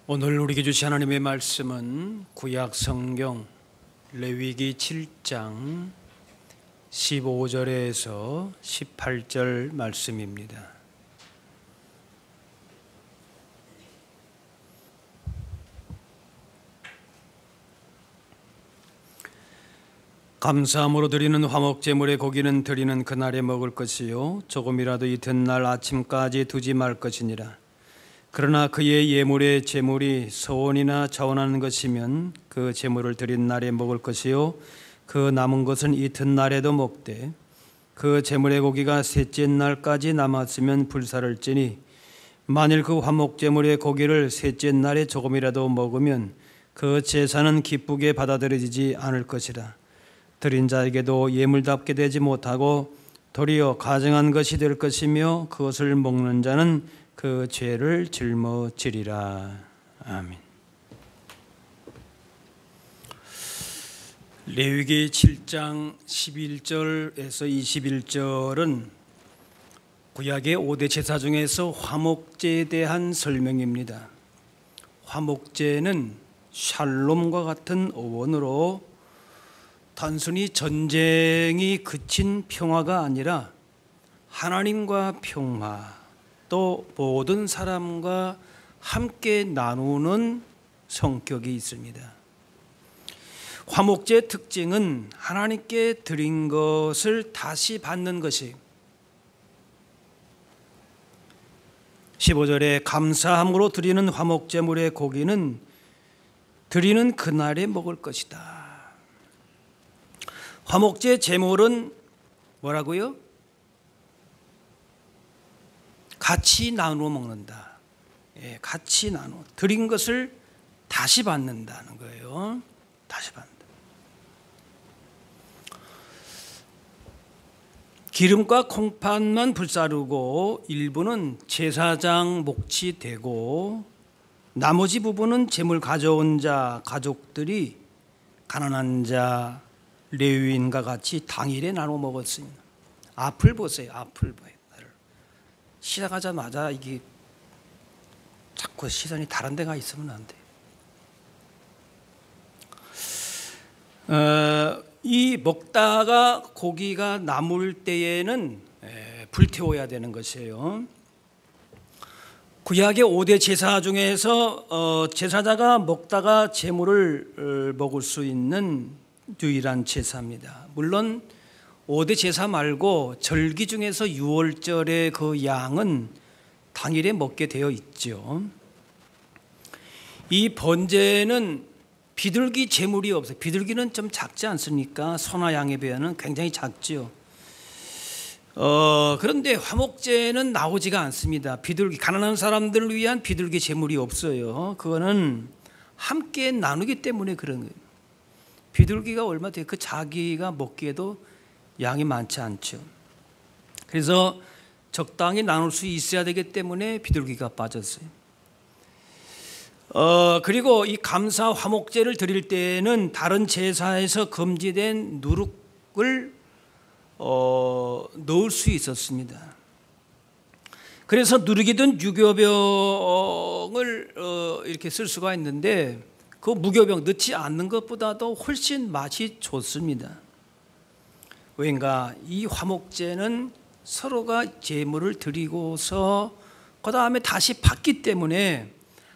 오늘 우리에게 주신 하나님의 말씀은 구약 성경 레위기 7장 15절에서 18절 말씀입니다. 감사함으로 드리는 화목제물의 고기는 드리는 그날에 먹을 것이요 조금이라도 이튿날 아침까지 두지 말 것이니라. 그러나 그의 예물의 제물이 소원이나 자원하는 것이면 그 제물을 드린 날에 먹을 것이요 그 남은 것은 이튿날에도 먹되 그 제물의 고기가 셋째 날까지 남았으면 불사를 찌니 만일 그 화목 제물의 고기를 셋째 날에 조금이라도 먹으면 그 제사는 기쁘게 받아들여지지 않을 것이라. 드린 자에게도 예물답게 되지 못하고 도리어 가증한 것이 될 것이며 그것을 먹는 자는 그 죄를 짊어지리라. 아멘. 레위기 7장 11절에서 21절은 구약의 5대 제사 중에서 화목제에 대한 설명입니다. 화목제는 샬롬과 같은 어원으로 단순히 전쟁이 그친 평화가 아니라 하나님과 평화, 또 모든 사람과 함께 나누는 성격이 있습니다. 화목제의 특징은 하나님께 드린 것을 다시 받는 것이 15절에 감사함으로 드리는 화목제물의 고기는 드리는 그날에 먹을 것이다. 화목제 제물은 뭐라고요? 같이 나누어 먹는다. 같이 나누어 드린 것을 다시 받는다는 거예요. 다시 받는다. 기름과 콩팥만 불사르고 일부는 제사장 몫이 되고 나머지 부분은 제물 가져온 자 가족들이 가난한 자 레위인과 같이 당일에 나눠 먹었습니다. 앞을 보세요. 앞을 봐요. 시작하자마자 이게 자꾸 시선이 다른 데가 있으면 안 돼요. 이 먹다가 고기가 남을 때에는 불태워야 되는 것이에요. 구약의 5대 제사 중에서 제사자가 먹다가 제물을 먹을 수 있는 유일한 제사입니다. 물론 5대 제사 말고 절기 중에서 6월절의 그 양은 당일에 먹게 되어 있죠. 이 번제는 비둘기 제물이 없어요. 비둘기는 좀 작지 않습니까? 소나 양에 비하면 굉장히 작죠. 그런데 화목제는 나오지가 않습니다. 비둘기, 가난한 사람들을 위한 비둘기 제물이 없어요. 그거는 함께 나누기 때문에 그런 거예요. 비둘기가 얼마 돼요? 그 자기가 먹기에도 양이 많지 않죠. 그래서 적당히 나눌 수 있어야 되기 때문에 비둘기가 빠졌어요. 그리고 이 감사 화목제를 드릴 때는 다른 제사에서 금지된 누룩을 넣을 수 있었습니다. 그래서 누룩이든 무교병을 이렇게 쓸 수가 있는데 그 무교병 넣지 않는 것보다도 훨씬 맛이 좋습니다. 왜인가? 이 화목제는 서로가 제물을 드리고서 그 다음에 다시 받기 때문에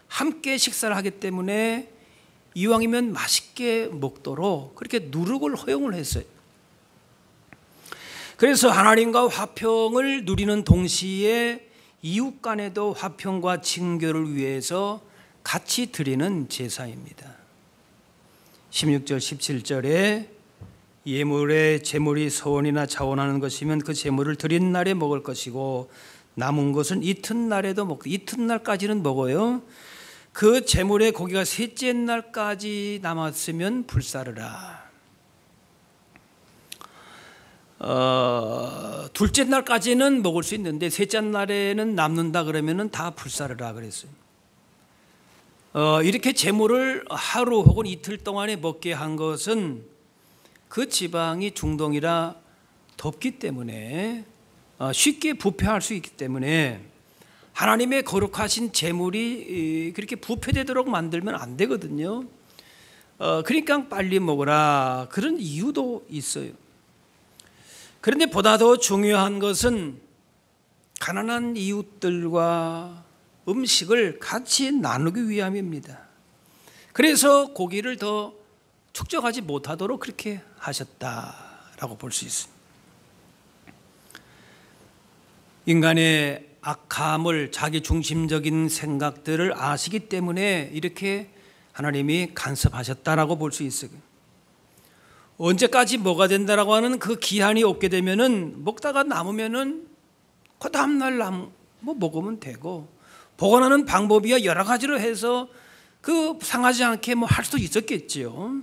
함께 식사를 하기 때문에 이왕이면 맛있게 먹도록 그렇게 누룩을 허용을 했어요. 그래서 하나님과 화평을 누리는 동시에 이웃 간에도 화평과 친교를 위해서 같이 드리는 제사입니다. 16절 17절에 예물의 제물이 소원이나 자원하는 것이면 그 제물을 드린 날에 먹을 것이고 남은 것은 이튿날에도 먹고 이튿날까지는 먹어요. 그 제물의 고기가 셋째 날까지 남았으면 불사르라. 둘째 날까지는 먹을 수 있는데 셋째 날에는 남는다 그러면은 다 불사르라 그랬어요. 이렇게 제물을 하루 혹은 이틀 동안에 먹게 한 것은 그 지방이 중동이라 덥기 때문에 쉽게 부패할 수 있기 때문에 하나님의 거룩하신 제물이 그렇게 부패되도록 만들면 안 되거든요. 그러니까 빨리 먹으라, 그런 이유도 있어요. 그런데 보다 더 중요한 것은 가난한 이웃들과 음식을 같이 나누기 위함입니다. 그래서 고기를 더 축적하지 못하도록 그렇게 하셨다라고 볼 수 있습니다. 인간의 악함을, 자기 중심적인 생각들을 아시기 때문에 이렇게 하나님이 간섭하셨다라고 볼 수 있어요. 언제까지 뭐가 된다라고 하는 그 기한이 오게 되면은 먹다가 남으면은 그 다음날 먹으면 되고, 보관하는 방법이야 여러 가지로 해서 그 상하지 않게 할 수도 있었겠지요.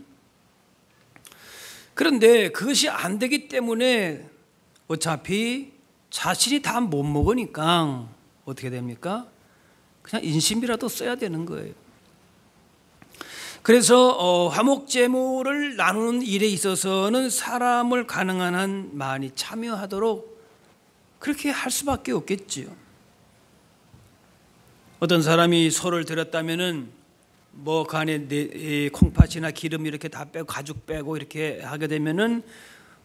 그런데 그것이 안 되기 때문에 어차피 자신이 다 못 먹으니까 어떻게 됩니까? 그냥 인심이라도 써야 되는 거예요. 그래서 화목제물을 나누는 일에 있어서는 사람을 가능한 한 많이 참여하도록 그렇게 할 수밖에 없겠지요. 어떤 사람이 소를 들였다면은 그 안에 콩팥이나 기름 이렇게 다 빼고 가죽 빼고 이렇게 하게 되면은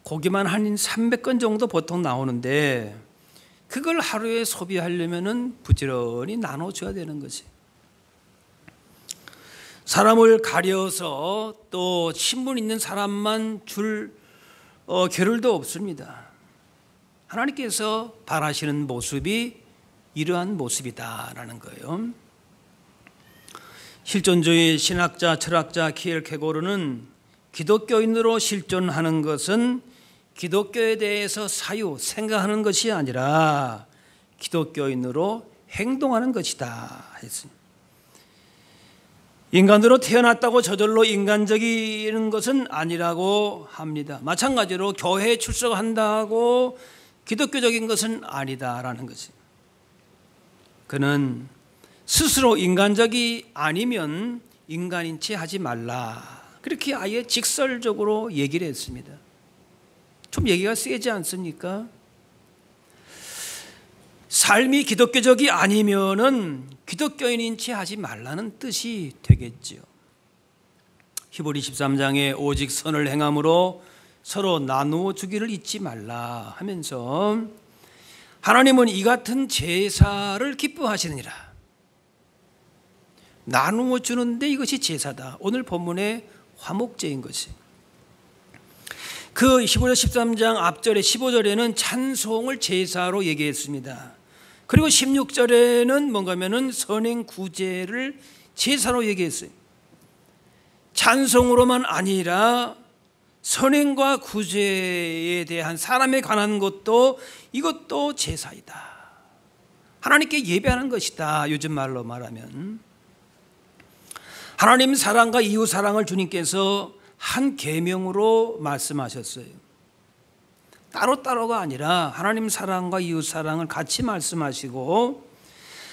고기만 한 300건 정도 보통 나오는데, 그걸 하루에 소비하려면은 부지런히 나눠줘야 되는 거지. 사람을 가려서 또 신분 있는 사람만 줄 겨를도 없습니다. 하나님께서 바라시는 모습이 이러한 모습이다라는 거예요. 실존주의 신학자, 철학자 키엘케고르는 기독교인으로 실존하는 것은 기독교에 대해서 생각하는 것이 아니라 기독교인으로 행동하는 것이다 했습니다. 인간으로 태어났다고 저절로 인간적인 것은 아니라고 합니다. 마찬가지로 교회에 출석한다고 기독교적인 것은 아니다라는 것이. 그는 스스로 인간적이 아니면 인간인 채 하지 말라, 그렇게 아예 직설적으로 얘기를 했습니다. 좀 얘기가 세지 않습니까? 삶이 기독교적이 아니면은 기독교인인 채 하지 말라는 뜻이 되겠지요. 히브리 13장에 오직 선을 행함으로 서로 나누어 주기를 잊지 말라 하면서 하나님은 이 같은 제사를 기뻐하시느니라. 나누어 주는데 이것이 제사다. 오늘 본문의 화목제인 것이. 그 히브리 13장 앞절에 15절에는 찬송을 제사로 얘기했습니다. 그리고 16절에는 뭔가면은 선행 구제를 제사로 얘기했어요. 찬송으로만 아니라 선행과 구제에 대한 사람에 관한 것도 이것도 제사이다. 하나님께 예배하는 것이다. 요즘 말로 말하면 하나님 사랑과 이웃 사랑을 주님께서 한 계명으로 말씀하셨어요. 따로따로가 아니라 하나님 사랑과 이웃 사랑을 같이 말씀하시고,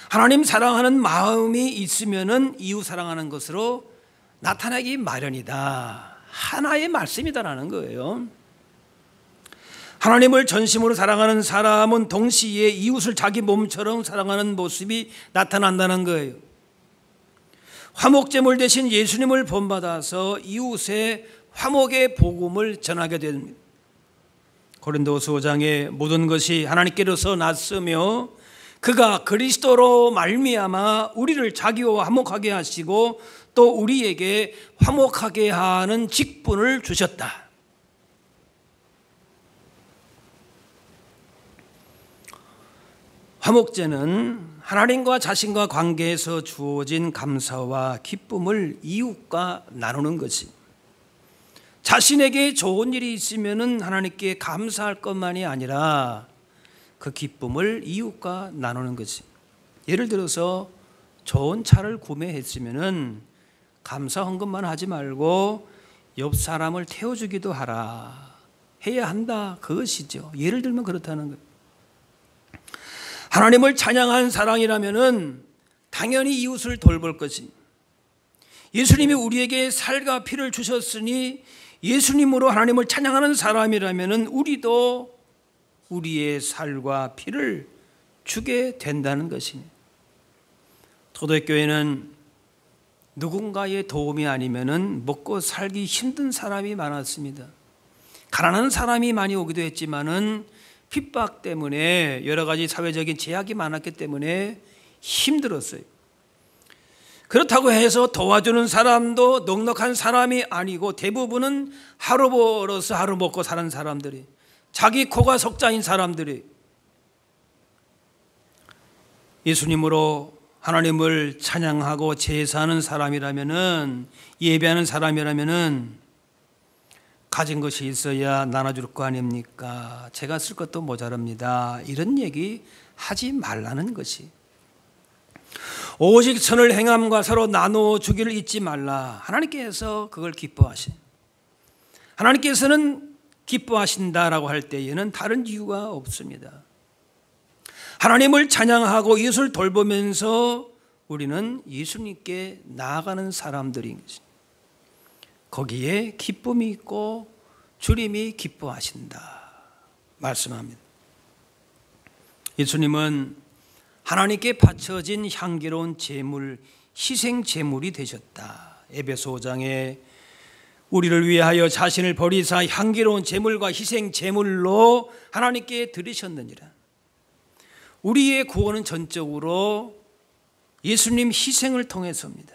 하나님 사랑하는 마음이 있으면은 이웃 사랑하는 것으로 나타나기 마련이다. 하나의 말씀이다라는 거예요. 하나님을 전심으로 사랑하는 사람은 동시에 이웃을 자기 몸처럼 사랑하는 모습이 나타난다는 거예요. 화목제물 대신 예수님을 본받아서 이웃의 화목의 복음을 전하게 됩니다. 고린도서 5장에 모든 것이 하나님께로서 났으며 그가 그리스도로 말미암아 우리를 자기와 화목하게 하시고 또 우리에게 화목하게 하는 직분을 주셨다. 화목제는 하나님과 자신과 관계에서 주어진 감사와 기쁨을 이웃과 나누는 것이, 자신에게 좋은 일이 있으면 하나님께 감사할 것만이 아니라 그 기쁨을 이웃과 나누는 것이. 예를 들어서 좋은 차를 구매했으면 감사 헌금만 하지 말고 옆 사람을 태워주기도 하라, 해야 한다, 그것이죠. 예를 들면 그렇다는 거예요. 하나님을 찬양한 사랑이라면은 당연히 이웃을 돌볼 것이, 예수님이 우리에게 살과 피를 주셨으니 예수님으로 하나님을 찬양하는 사람이라면은 우리도 우리의 살과 피를 주게 된다는 것이니, 초대교회는 누군가의 도움이 아니면은 먹고 살기 힘든 사람이 많았습니다. 가난한 사람이 많이 오기도 했지만은 핍박 때문에 여러 가지 사회적인 제약이 많았기 때문에 힘들었어요. 그렇다고 해서 도와주는 사람도 넉넉한 사람이 아니고 대부분은 하루 벌어서 하루 먹고 사는 사람들이, 자기 코가 석자인 사람들이, 예수님으로 하나님을 찬양하고 제사하는 사람이라면은, 예배하는 사람이라면은 가진 것이 있어야 나눠줄 거 아닙니까? 제가 쓸 것도 모자랍니다. 이런 얘기 하지 말라는 것이. 오직 선을 행함과 서로 나눠주기를 잊지 말라. 하나님께서 그걸 기뻐하시. 하나님께서는 기뻐하신다라고 할 때에는 다른 이유가 없습니다. 하나님을 찬양하고 이웃을 돌보면서 우리는 예수님께 나아가는 사람들인 것입니다. 거기에 기쁨이 있고 주님이 기뻐하신다 말씀합니다. 예수님은 하나님께 바쳐진 향기로운 제물, 희생 제물이 되셨다. 에베소 5장에 우리를 위하여 자신을 버리사 향기로운 제물과 희생 제물로 하나님께 드리셨느니라. 우리의 구원은 전적으로 예수님 희생을 통해서입니다.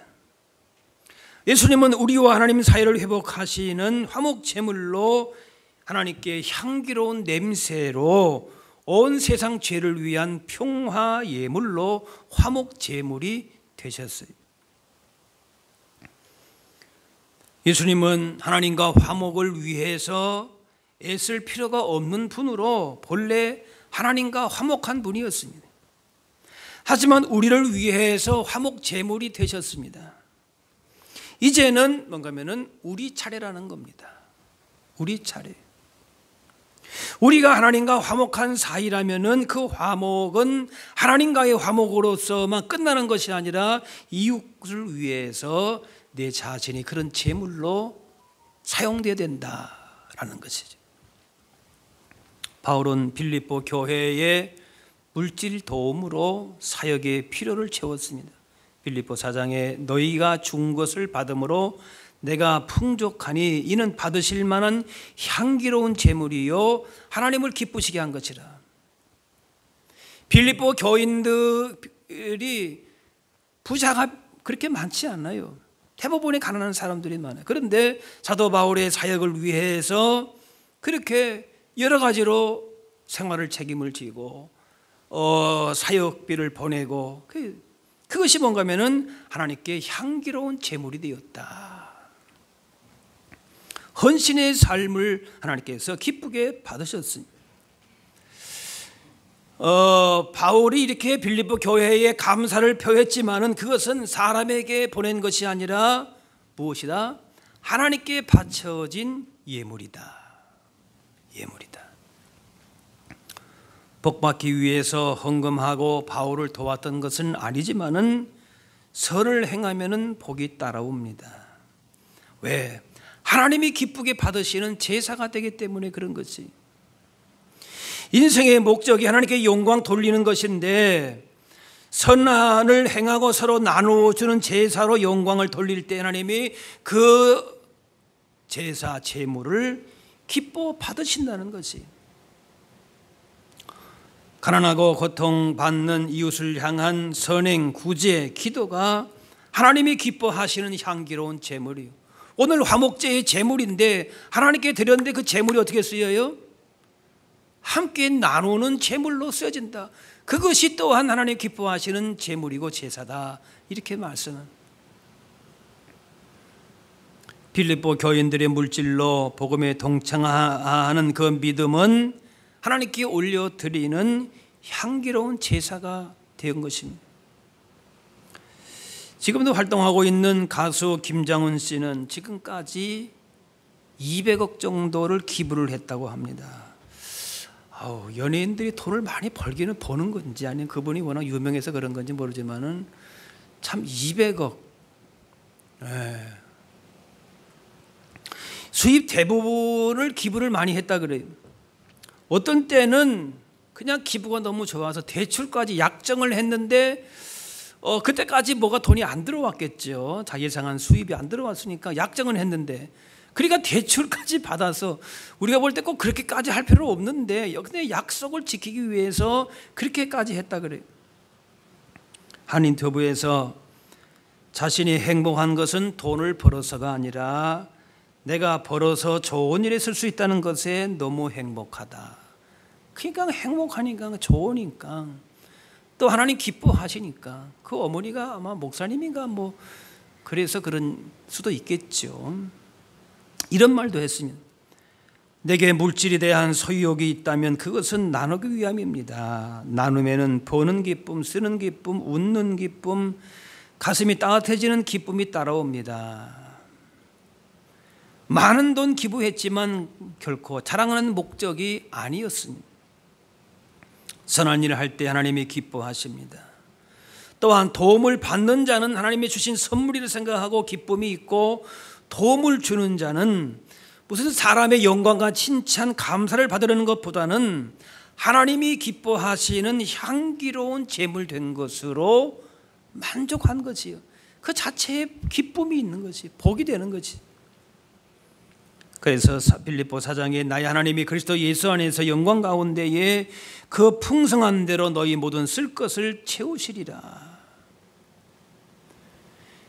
예수님은 우리와 하나님 사이를 회복하시는 화목 제물로 하나님께 향기로운 냄새로 온 세상 죄를 위한 평화 예물로 화목 제물이 되셨어요. 예수님은 하나님과 화목을 위해서 애쓸 필요가 없는 분으로 본래 하나님과 화목한 분이었습니다. 하지만 우리를 위해서 화목 제물이 되셨습니다. 이제는 뭔가면은 우리 차례라는 겁니다. 우리 차례. 우리가 하나님과 화목한 사이라면은 그 화목은 하나님과의 화목으로서만 끝나는 것이 아니라 이웃을 위해서 내 자신이 그런 제물로 사용되어야 된다라는 것이죠. 바울은 빌립보 교회의 물질 도움으로 사역의 필요를 채웠습니다. 빌립보 4장에 너희가 준 것을 받음으로 내가 풍족하니 이는 받으실 만한 향기로운 제물이요 하나님을 기쁘시게 한 것이라. 빌립보 교인들이 부자가 그렇게 많지 않아요. 대부분이 가난한 사람들이 많아요. 그런데 사도 바울의 사역을 위해서 그렇게 여러 가지로 생활을 책임을 지고 사역비를 보내고 그것이 뭔가 하면은 하나님께 향기로운 제물이 되었다. 헌신의 삶을 하나님께서 기쁘게 받으셨습니다. 바울이 이렇게 빌립보 교회에 감사를 표했지만은 그것은 사람에게 보낸 것이 아니라 무엇이다? 하나님께 바쳐진 예물이다. 예물이다. 복받기 위해서 헌금하고 바울을 도왔던 것은 아니지만은 선을 행하면은 복이 따라옵니다. 왜? 하나님이 기쁘게 받으시는 제사가 되기 때문에 그런 것이. 인생의 목적이 하나님께 영광 돌리는 것인데 선을 행하고 서로 나누어주는 제사로 영광을 돌릴 때 하나님이 그 제사 제물을 기뻐 받으신다는 것이. 가난하고 고통받는 이웃을 향한 선행, 구제, 기도가 하나님이 기뻐하시는 향기로운 제물이요. 오늘 화목제의 제물인데 하나님께 드렸는데 그 제물이 어떻게 쓰여요? 함께 나누는 제물로 쓰여진다. 그것이 또한 하나님 기뻐하시는 제물이고 제사다. 이렇게 말씀은 빌립보 교인들의 물질로 복음에 동참하는 그 믿음은 하나님께 올려드리는 향기로운 제사가 된 것입니다. 지금도 활동하고 있는 가수 김장훈 씨는 지금까지 200억 정도를 기부를 했다고 합니다. 연예인들이 돈을 많이 벌기는 버는 건지 아니면 그분이 워낙 유명해서 그런 건지 모르지만은 참 200억. 수입 대부분을 기부를 많이 했다 그래요. 어떤 때는 그냥 기부가 너무 좋아서 대출까지 약정을 했는데 그때까지 뭐가 돈이 안 들어왔겠죠. 자기 예상한 수입이 안 들어왔으니까 약정은 했는데, 그러니까 대출까지 받아서 우리가 볼 때 꼭 그렇게까지 할 필요 없는데 근데 약속을 지키기 위해서 그렇게까지 했다 그래요. 한 인터뷰에서 자신이 행복한 것은 돈을 벌어서가 아니라 내가 벌어서 좋은 일에 쓸 수 있다는 것에 너무 행복하다. 그러니까 행복하니까, 좋으니까, 또 하나님 기뻐하시니까. 그 어머니가 아마 목사님인가 뭐 그래서 그런 수도 있겠죠. 이런 말도 했습니다. 내게 물질에 대한 소유욕이 있다면 그것은 나누기 위함입니다. 나눔에는 버는 기쁨, 쓰는 기쁨, 웃는 기쁨, 가슴이 따뜻해지는 기쁨이 따라옵니다. 많은 돈 기부했지만 결코 자랑하는 목적이 아니었습니다. 선한 일을 할 때 하나님이 기뻐하십니다. 또한 도움을 받는 자는 하나님이 주신 선물이라 생각하고 기쁨이 있고, 도움을 주는 자는 무슨 사람의 영광과 칭찬, 감사를 받으려는 것보다는 하나님이 기뻐하시는 향기로운 제물 된 것으로 만족한 거지요. 그 자체에 기쁨이 있는 거지, 복이 되는 거지. 그래서 빌립보 4장에 나의 하나님이 그리스도 예수 안에서 영광 가운데에 그 풍성한 대로 너희 모든 쓸 것을 채우시리라.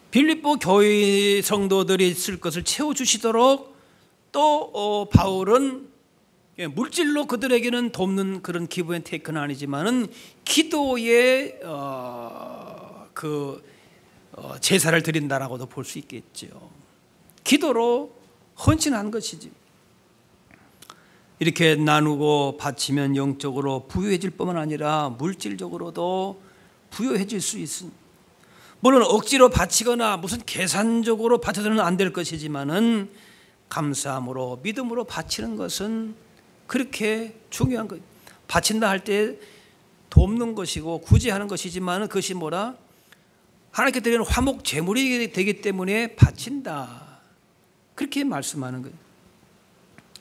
빌립보 교회 성도들이 쓸 것을 채워주시도록 또 바울은 물질로 그들에게는 돕는 그런 기부의 테이크는 아니지만은 기도의 제사를 드린다라고도 볼 수 있겠죠. 기도로 헌신한 것이지. 이렇게 나누고 바치면 영적으로 부유해질 뿐만 아니라 물질적으로도 부유해질 수 있습니다. 물론 억지로 바치거나 무슨 계산적으로 바쳐서는 안 될 것이지만은 감사함으로, 믿음으로 바치는 것은 그렇게 중요한 거예요. 바친다 할 때 돕는 것이고 구제하는 것이지만 그것이 뭐라? 하나님께 드리는 화목 제물이 되기 때문에 바친다. 그렇게 말씀하는 거예요.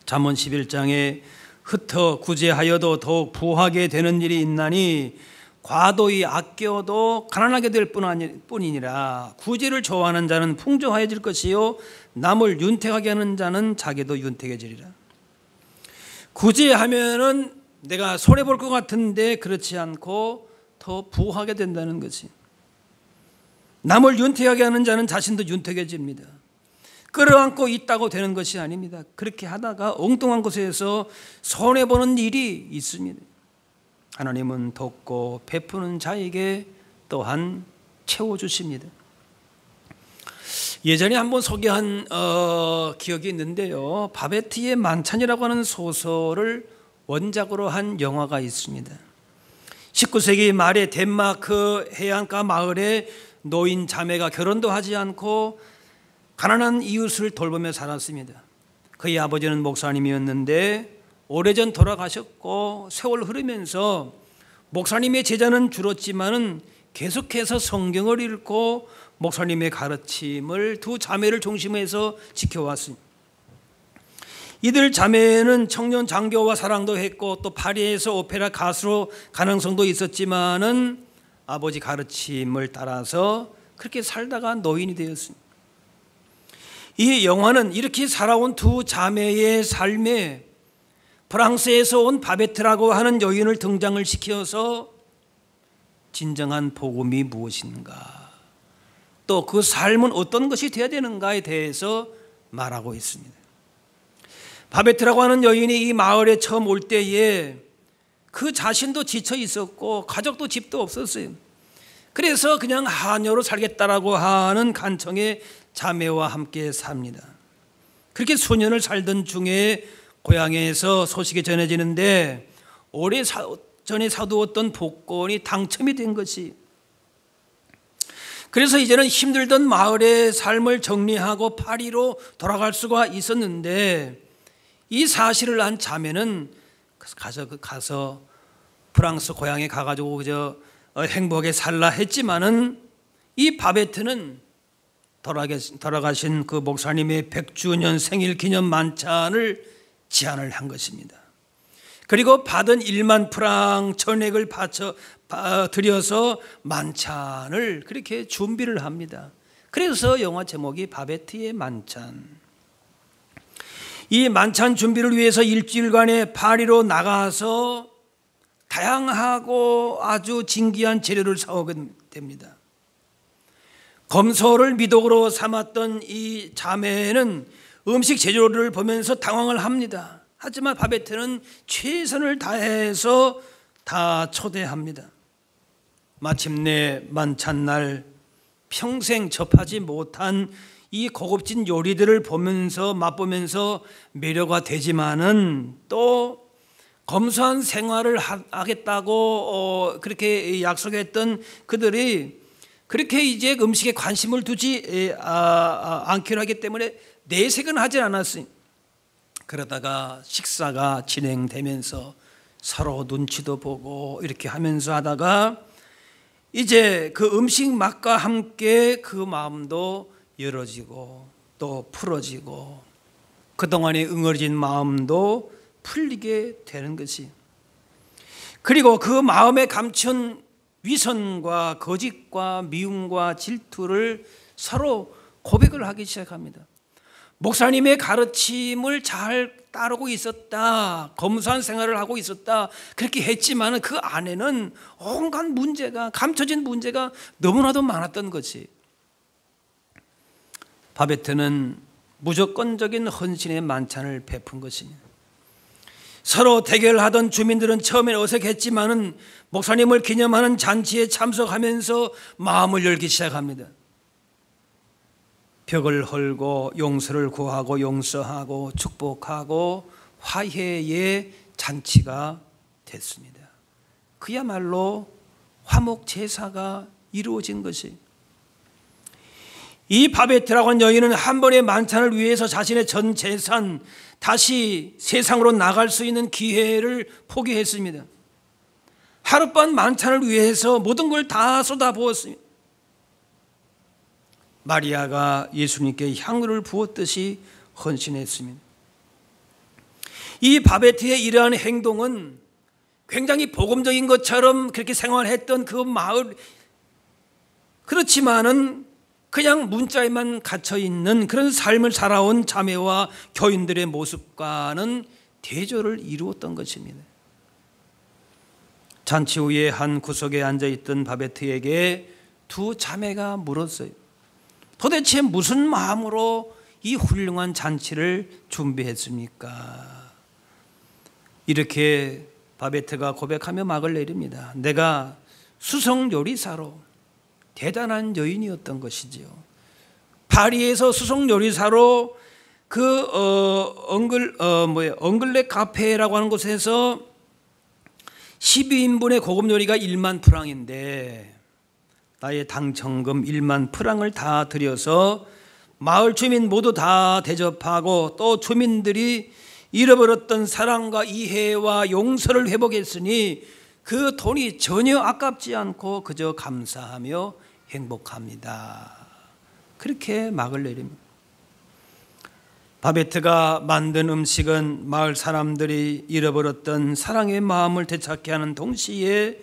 잠언 11장에 흩어 구제하여도 더욱 부하게 되는 일이 있나니 과도히 아껴도 가난하게 될 뿐이니라. 구제를 좋아하는 자는 풍족하여질 것이요 남을 윤택하게 하는 자는 자기도 윤택해지리라. 구제하면은 내가 손해 볼 것 같은데 그렇지 않고 더 부하게 된다는 거지. 남을 윤택하게 하는 자는 자신도 윤택해집니다. 끌어안고 있다고 되는 것이 아닙니다. 그렇게 하다가 엉뚱한 곳에서 손해 보는 일이 있습니다. 하나님은 돕고 베푸는 자에게 또한 채워주십니다. 예전에 한번 소개한 기억이 있는데요. 바베트의 만찬이라고 하는 소설을 원작으로 한 영화가 있습니다. 19세기 말에 덴마크 해안가 마을에 노인 자매가 결혼도 하지 않고 가난한 이웃을 돌보며 살았습니다. 그의 아버지는 목사님이었는데 오래전 돌아가셨고 세월 흐르면서 목사님의 제자는 줄었지만은 계속해서 성경을 읽고 목사님의 가르침을 두 자매를 중심해서 지켜왔습니다. 이들 자매는 청년 장교와 사랑도 했고 또 파리에서 오페라 가수로 가능성도 있었지만은 아버지 가르침을 따라서 그렇게 살다가 노인이 되었습니다. 이 영화는 이렇게 살아온 두 자매의 삶에 프랑스에서 온 바베트라고 하는 여인을 등장을 시켜서 진정한 복음이 무엇인가, 또 그 삶은 어떤 것이 되어야 되는가에 대해서 말하고 있습니다. 바베트라고 하는 여인이 이 마을에 처음 올 때에 그 자신도 지쳐 있었고 가족도 집도 없었어요. 그래서 그냥 하녀로 살겠다라고 하는 간청의 자매와 함께 삽니다. 그렇게 수년을 살던 중에 고향에서 소식이 전해지는데 오래 전에 사두었던 복권이 당첨이 된 것이, 그래서 이제는 힘들던 마을의 삶을 정리하고 파리로 돌아갈 수가 있었는데 이 사실을 안 자매는 가서 프랑스 고향에 가가지고 그저 행복하게 살라 했지만은 이 바베트는 돌아가신 그 목사님의 100주년 생일 기념 만찬을 제안을 한 것입니다. 그리고 받은 1만 프랑 전액을 들여서 만찬을 그렇게 준비를 합니다. 그래서 영화 제목이 바베트의 만찬. 이 만찬 준비를 위해서 일주일간의 파리로 나가서 다양하고 아주 진귀한 재료를 사오게 됩니다. 검소를 미덕으로 삼았던 이 자매는 음식 재료를 보면서 당황을 합니다. 하지만 바베트는 최선을 다해서 다 초대합니다. 마침내 만찬날 평생 접하지 못한 이 고급진 요리들을 보면서 맛보면서 매료가 되지만은 또 검소한 생활을 하겠다고 그렇게 약속했던 그들이 그렇게 이제 음식에 관심을 두지 않기로 하기 때문에 내색은 하지 않았어요. 그러다가 식사가 진행되면서 서로 눈치도 보고 이렇게 하면서 하다가 이제 그 음식 맛과 함께 그 마음도 열어지고 또 풀어지고 그동안에 응어진 마음도 풀리게 되는 것이, 그리고 그 마음에 감춘 위선과 거짓과 미움과 질투를 서로 고백을 하기 시작합니다. 목사님의 가르침을 잘 따르고 있었다, 검소한 생활을 하고 있었다, 그렇게 했지만 그 안에는 온갖 문제가, 감춰진 문제가 너무나도 많았던 것이, 바베트는 무조건적인 헌신의 만찬을 베푼 것입니다. 서로 대결하던 주민들은 처음엔 어색했지만은 목사님을 기념하는 잔치에 참석하면서 마음을 열기 시작합니다. 벽을 헐고 용서를 구하고 용서하고 축복하고 화해의 잔치가 됐습니다. 그야말로 화목 제사가 이루어진 것이, 이 바베트라고 하는 여인은 한 번의 만찬을 위해서 자신의 전 재산, 다시 세상으로 나갈 수 있는 기회를 포기했습니다. 하룻밤 만찬을 위해서 모든 걸 다 쏟아부었습니다. 마리아가 예수님께 향유를 부었듯이 헌신했습니다. 이 바베트의 이러한 행동은 굉장히 복음적인 것처럼 그렇게 생활했던 그 마을, 그렇지만은 그냥 문자에만 갇혀있는 그런 삶을 살아온 자매와 교인들의 모습과는 대조를 이루었던 것입니다. 잔치 후에 한 구석에 앉아있던 바베트에게 두 자매가 물었어요. 도대체 무슨 마음으로 이 훌륭한 잔치를 준비했습니까? 이렇게 바베트가 고백하며 막을 내립니다. 내가 수성 요리사로 대단한 여인이었던 것이지요. 파리에서 수송 요리사로 그 엉글레 카페라고 하는 곳에서 12인분의 고급 요리가 1만 프랑인데 나의 당첨금 1만 프랑을 다 들여서 마을 주민 모두 다 대접하고 또 주민들이 잃어버렸던 사랑과 이해와 용서를 회복했으니 그 돈이 전혀 아깝지 않고 그저 감사하며 행복합니다. 그렇게 막을 내립니다. 바베트가 만든 음식은 마을 사람들이 잃어버렸던 사랑의 마음을 되찾게 하는 동시에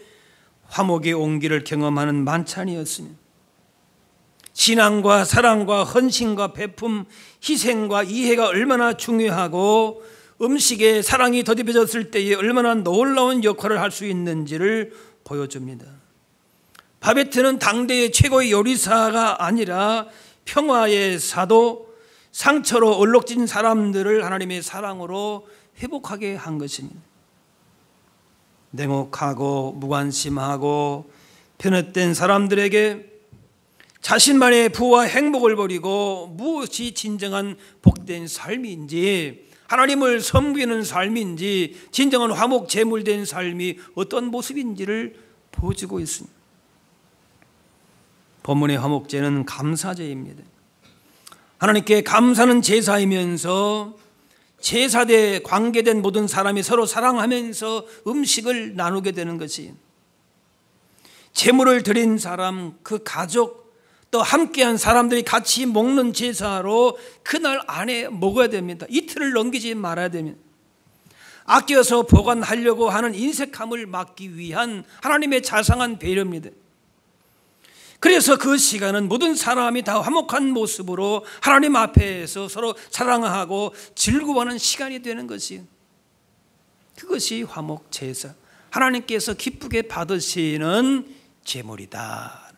화목의 온기를 경험하는 만찬이었습니다. 신앙과 사랑과 헌신과 베품, 희생과 이해가 얼마나 중요하고 음식에 사랑이 더딥어졌을 때에 얼마나 놀라운 역할을 할 수 있는지를 보여줍니다. 바베트는 당대의 최고의 요리사가 아니라 평화의 사도, 상처로 얼룩진 사람들을 하나님의 사랑으로 회복하게 한 것입니다. 냉혹하고 무관심하고 편협된 사람들에게 자신만의 부와 행복을 버리고 무엇이 진정한 복된 삶인지, 하나님을 섬기는 삶인지, 진정한 화목 제물된 삶이 어떤 모습인지를 보여주고 있습니다. 본문의 화목제는 감사제입니다. 하나님께 감사하는 제사이면서 제사대에 관계된 모든 사람이 서로 사랑하면서 음식을 나누게 되는 것이, 제물을 드린 사람, 그 가족, 또 함께한 사람들이 같이 먹는 제사로 그날 안에 먹어야 됩니다. 이틀을 넘기지 말아야 됩니다. 아껴서 보관하려고 하는 인색함을 막기 위한 하나님의 자상한 배려입니다. 그래서 그 시간은 모든 사람이 다 화목한 모습으로 하나님 앞에서 서로 사랑하고 즐거워하는 시간이 되는 것이에요. 그것이 화목 제사, 하나님께서 기쁘게 받으시는 제물이다.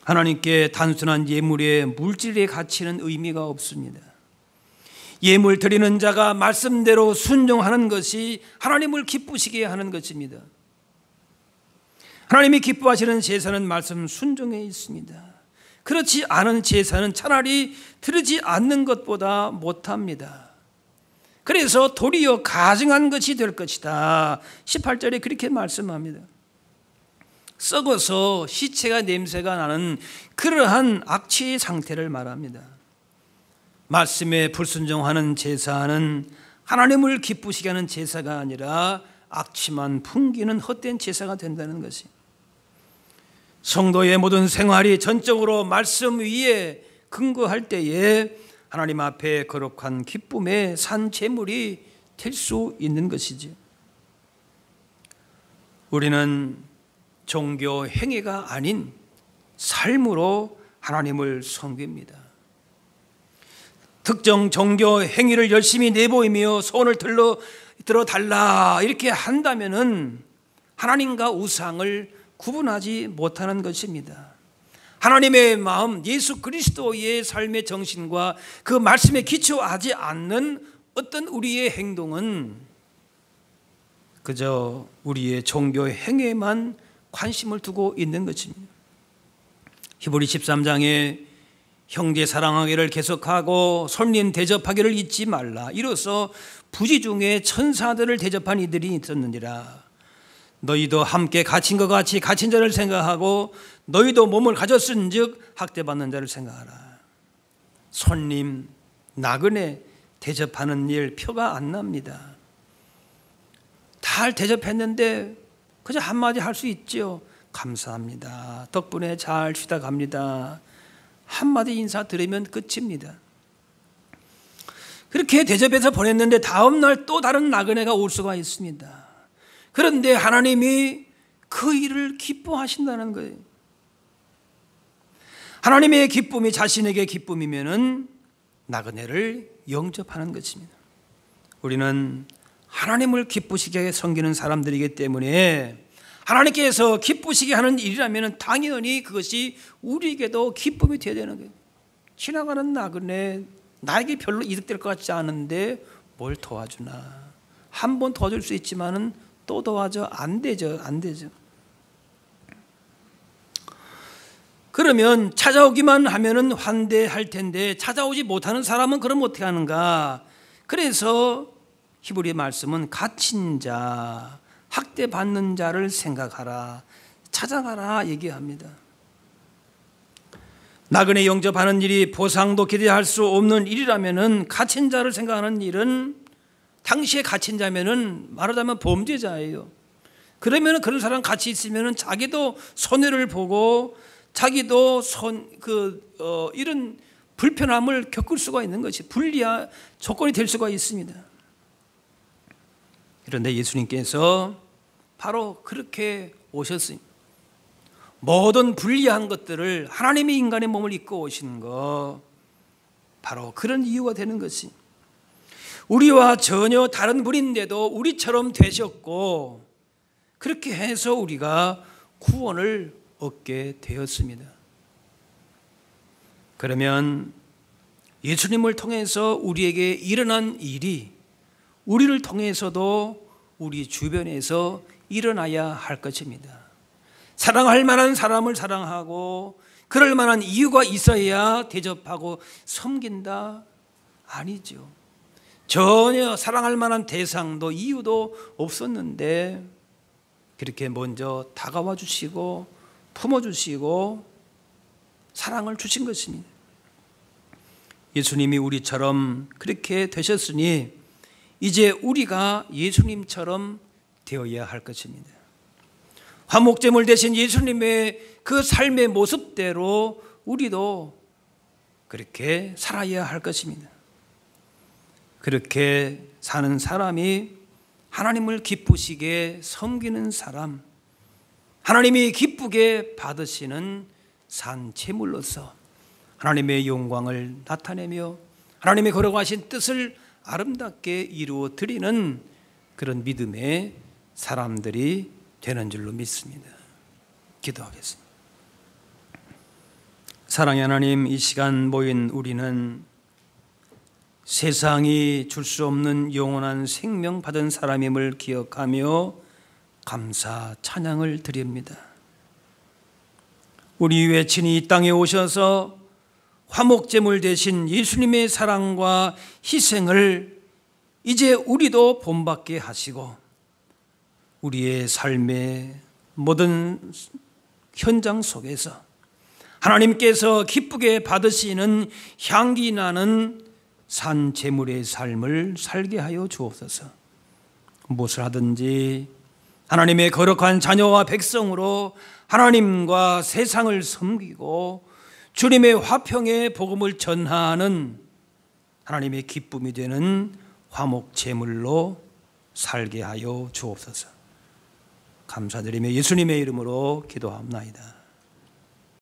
하나님께 단순한 예물의 물질의 가치는 의미가 없습니다. 예물 드리는 자가 말씀대로 순종하는 것이 하나님을 기쁘시게 하는 것입니다. 하나님이 기뻐하시는 제사는 말씀 순종에 있습니다. 그렇지 않은 제사는 차라리 드리지 않는 것보다 못합니다. 그래서 도리어 가증한 것이 될 것이다. 18절에 그렇게 말씀합니다. 썩어서 시체가 냄새가 나는 그러한 악취의 상태를 말합니다. 말씀에 불순종하는 제사는 하나님을 기쁘시게 하는 제사가 아니라 악취만 풍기는 헛된 제사가 된다는 것이, 성도의 모든 생활이 전적으로 말씀 위에 근거할 때에 하나님 앞에 거룩한 기쁨의 산 제물이 될 수 있는 것이지. 우리는 종교 행위가 아닌 삶으로 하나님을 섬깁니다. 특정 종교 행위를 열심히 내보이며 소원을 들어달라 이렇게 한다면은 하나님과 우상을 구분하지 못하는 것입니다. 하나님의 마음, 예수 그리스도의 삶의 정신과 그 말씀에 기초하지 않는 어떤 우리의 행동은 그저 우리의 종교 행위에만 관심을 두고 있는 것입니다. 히브리 13장에 형제 사랑하기를 계속하고 손님 대접하기를 잊지 말라. 이로써 부지 중에 천사들을 대접한 이들이 있었느니라. 너희도 함께 갇힌 것 같이 갇힌 자를 생각하고 너희도 몸을 가졌은 즉 학대받는 자를 생각하라. 손님, 나그네 대접하는 일 표가 안 납니다. 잘 대접했는데 그저 한마디 할 수 있죠. 감사합니다. 덕분에 잘 쉬다 갑니다. 한마디 인사 드리면 끝입니다. 그렇게 대접해서 보냈는데 다음날 또 다른 나그네가 올 수가 있습니다. 그런데 하나님이 그 일을 기뻐하신다는 거예요. 하나님의 기쁨이 자신에게 기쁨이면은 나그네를 영접하는 것입니다. 우리는 하나님을 기쁘시게 섬기는 사람들이기 때문에 하나님께서 기쁘시게 하는 일이라면 당연히 그것이 우리에게도 기쁨이 되어야 되는 거예요. 지나가는 나그네 나에게 별로 이득될 것 같지 않은데 뭘 도와주나. 한 번 도와줄 수 있지만은 또 도와줘. 안 되죠. 그러면 찾아오기만 하면은 환대할 텐데 찾아오지 못하는 사람은 그럼 어떻게 하는가? 그래서 히브리 말씀은 갇힌 자, 학대받는 자를 생각하라, 찾아가라 얘기합니다. 나그네 영접하는 일이 보상도 기대할 수 없는 일이라면은 갇힌 자를 생각하는 일은 당시에 갇힌 자면은 말하자면 범죄자예요. 그러면은 그런 사람 같이 있으면은 자기도 손해를 보고 자기도 이런 불편함을 겪을 수가 있는 것이 불리한 조건이 될 수가 있습니다. 그런데 예수님께서 바로 그렇게 오셨습니다. 모든 불리한 것들을 하나님이 인간의 몸을 입고 오시는 거 바로 그런 이유가 되는 것이 우리와 전혀 다른 분인데도 우리처럼 되셨고 그렇게 해서 우리가 구원을 얻게 되었습니다. 그러면 예수님을 통해서 우리에게 일어난 일이 우리를 통해서도 우리 주변에서 일어나야 할 것입니다. 사랑할 만한 사람을 사랑하고 그럴 만한 이유가 있어야 대접하고 섬긴다? 아니죠. 전혀 사랑할 만한 대상도 이유도 없었는데 그렇게 먼저 다가와 주시고 품어주시고 사랑을 주신 것입니다. 예수님이 우리처럼 그렇게 되셨으니 이제 우리가 예수님처럼 되어야 할 것입니다. 화목제물 대신 예수님의 그 삶의 모습대로 우리도 그렇게 살아야 할 것입니다. 그렇게 사는 사람이 하나님을 기쁘시게 섬기는 사람, 하나님이 기쁘게 받으시는 산 제물로서 하나님의 영광을 나타내며 하나님의 거룩하신 뜻을 아름답게 이루어 드리는 그런 믿음의 사람들이 되는 줄로 믿습니다. 기도하겠습니다. 사랑의 하나님, 이 시간 모인 우리는 세상이 줄 수 없는 영원한 생명 받은 사람임을 기억하며 감사 찬양을 드립니다. 우리 외친이 이 땅에 오셔서 화목제물 대신 예수님의 사랑과 희생을 이제 우리도 본받게 하시고 우리의 삶의 모든 현장 속에서 하나님께서 기쁘게 받으시는 향기 나는 산 제물의 삶을 살게 하여 주옵소서. 무엇을 하든지 하나님의 거룩한 자녀와 백성으로 하나님과 세상을 섬기고 주님의 화평의 복음을 전하는 하나님의 기쁨이 되는 화목 제물로 살게 하여 주옵소서. 감사드리며 예수님의 이름으로 기도합나이다.